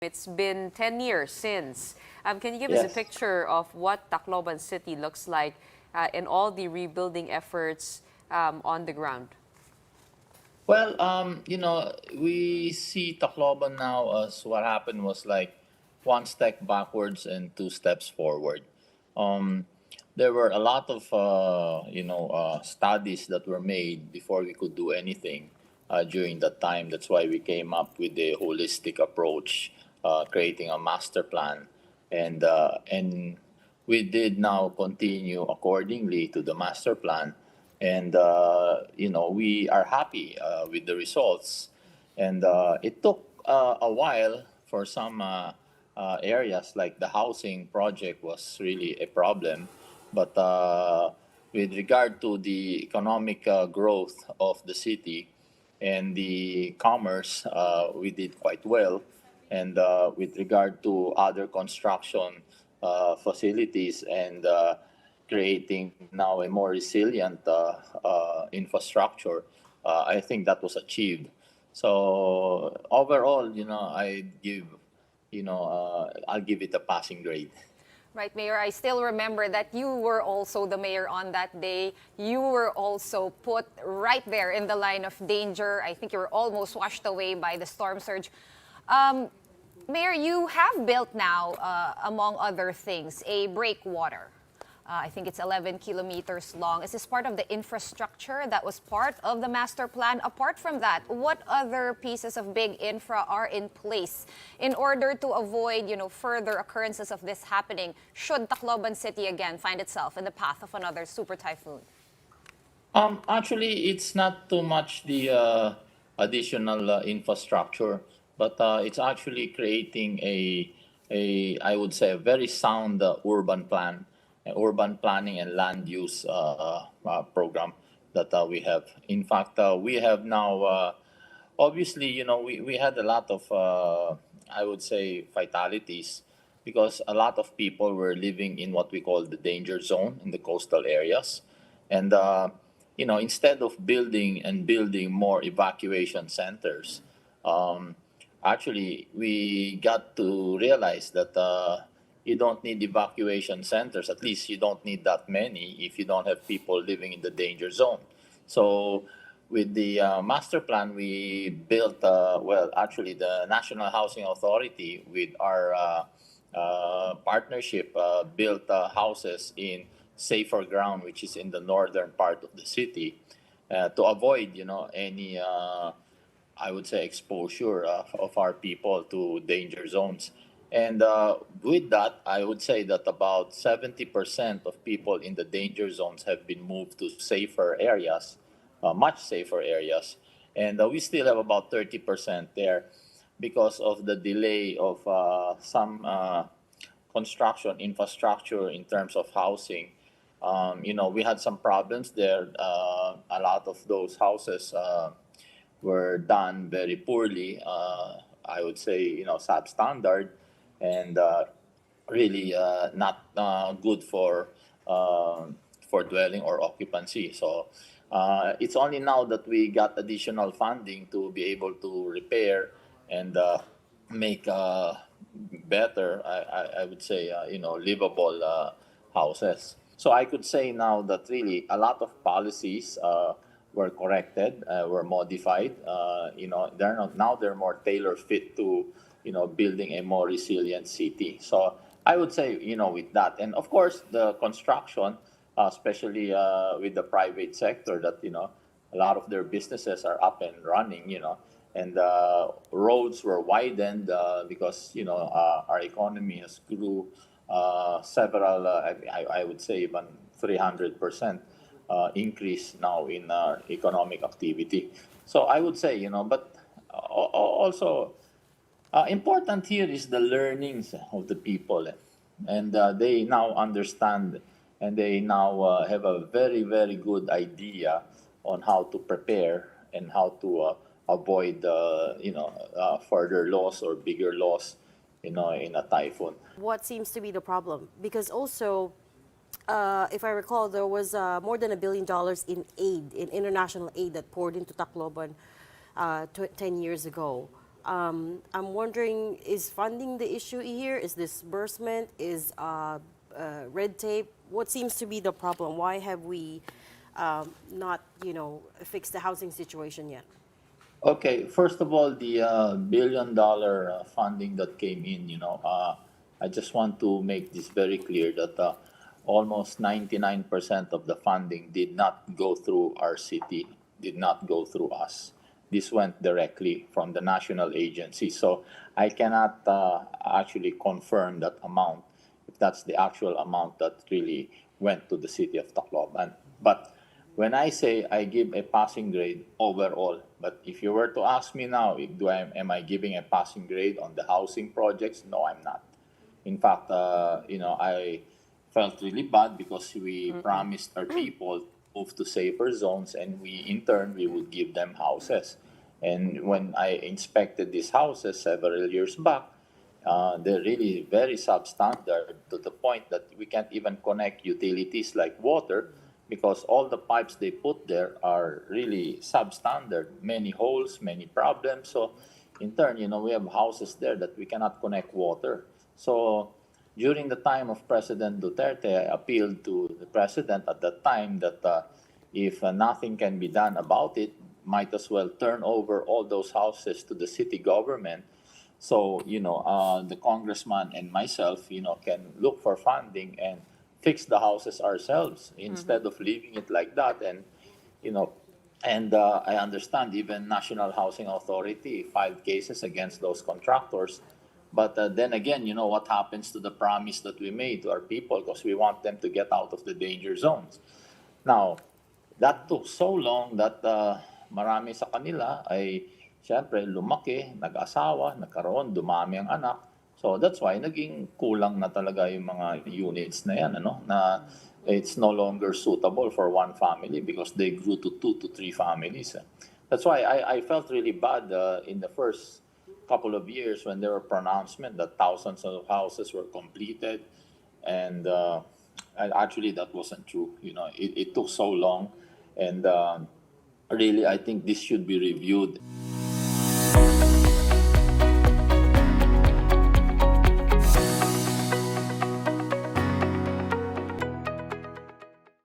It's been 10 years since. Can you give us a Yes. picture of what Tacloban City looks like and all the rebuilding efforts on the ground? Well, we see Tacloban now as what happened was like one step backwards and two steps forward. Um, there were a lot of, studies that were made before we could do anything during that time. That's why we came up with a holistic approach, creating a master plan. And we did now continue accordingly to the master plan, and we are happy with the results. And it took a while for some areas, like the housing project was really a problem, but with regard to the economic growth of the city and the commerce, we did quite well. And with regard to other construction facilities and creating now a more resilient infrastructure, I think that was achieved. So overall, I'll give it a passing grade. Right, Mayor. I still remember that you were also the mayor on that day. You were also put right there in the line of danger. I think you were almost washed away by the storm surge. Um, Mayor, you have built now, among other things, a breakwater. I think it's 11 kilometers long. Is this part of the infrastructure that was part of the master plan? Apart from that, what other pieces of big infra are in place in order to avoid, further occurrences of this happening should Tacloban City again find itself in the path of another super typhoon? Actually, it's not too much the additional infrastructure, but it's actually creating I would say, a very sound urban planning and land use program that we have. In fact, we have now, obviously, we had a lot of, I would say, fatalities because a lot of people were living in what we call the danger zone in the coastal areas. And, instead of building more evacuation centers, um, actually, we got to realize that you don't need evacuation centers. At least you don't need that many if you don't have people living in the danger zone. So, with the master plan, we built, actually, the National Housing Authority, with our partnership, built houses in safer ground, which is in the northern part of the city, to avoid, any I would say, exposure of our people to danger zones. And with that, I would say that about 70% of people in the danger zones have been moved to safer areas, much safer areas. And we still have about 30% there because of the delay of some construction infrastructure in terms of housing. We had some problems there. A lot of those houses were done very poorly. I would say, substandard, and really not good for dwelling or occupancy. So it's only now that we got additional funding to be able to repair and make better, I would say, livable houses. So I could say now that really a lot of policies were corrected, were modified. They're not now, they're more tailor fit to building a more resilient city. So I would say, with that, and of course the construction, especially with the private sector, that a lot of their businesses are up and running. And roads were widened because our economy has grew several. I would say even 300% increase now in economic activity. So I would say, but also important here is the learnings of the people, and they now understand, and they now have a very, very good idea on how to prepare and how to avoid further loss or bigger loss in a typhoon. What seems to be the problem? Because also, if I recall, there was more than $1 billion in aid, in international aid, that poured into Tacloban 10 years ago. I'm wondering, is funding the issue here? Is disbursement? Is red tape? What seems to be the problem? Why have we not, fixed the housing situation yet? Okay, first of all, the $1 billion funding that came in, I just want to make this very clear that almost 99% of the funding did not go through our city, did not go through us. This went directly from the national agency. So I cannot actually confirm that amount, if that's the actual amount that really went to the city of Tacloban. But when I say I give a passing grade overall, but if you were to ask me now, am I giving a passing grade on the housing projects? No, I'm not. In fact, I felt really bad because we promised our people to move to safer zones, and in turn, we would give them houses. And when I inspected these houses several years back, they're really very substandard to the point that we can't even connect utilities like water because all the pipes they put there are really substandard. Many holes, many problems. So, in turn, we have houses there that we cannot connect water. So, during the time of President Duterte, I appealed to the president at that time that if nothing can be done about it, might as well turn over all those houses to the city government. So, the congressman and myself, can look for funding and fix the houses ourselves instead of leaving it like that. And, you know, I understand even National Housing Authority filed cases against those contractors. But then again, what happens to the promise that we made to our people because we want them to get out of the danger zones. Now, that took so long that marami sa kanila ay siyempre lumaki, nag-asawa, nagkaroon, dumami ang anak. So that's why naging kulang na talaga yung mga units na yan, na it's no longer suitable for one family because they grew to 2 to 3 families. That's why I felt really bad in the first couple of years when there were pronouncements that thousands of houses were completed, and actually that wasn't true. It took so long, and really I think this should be reviewed.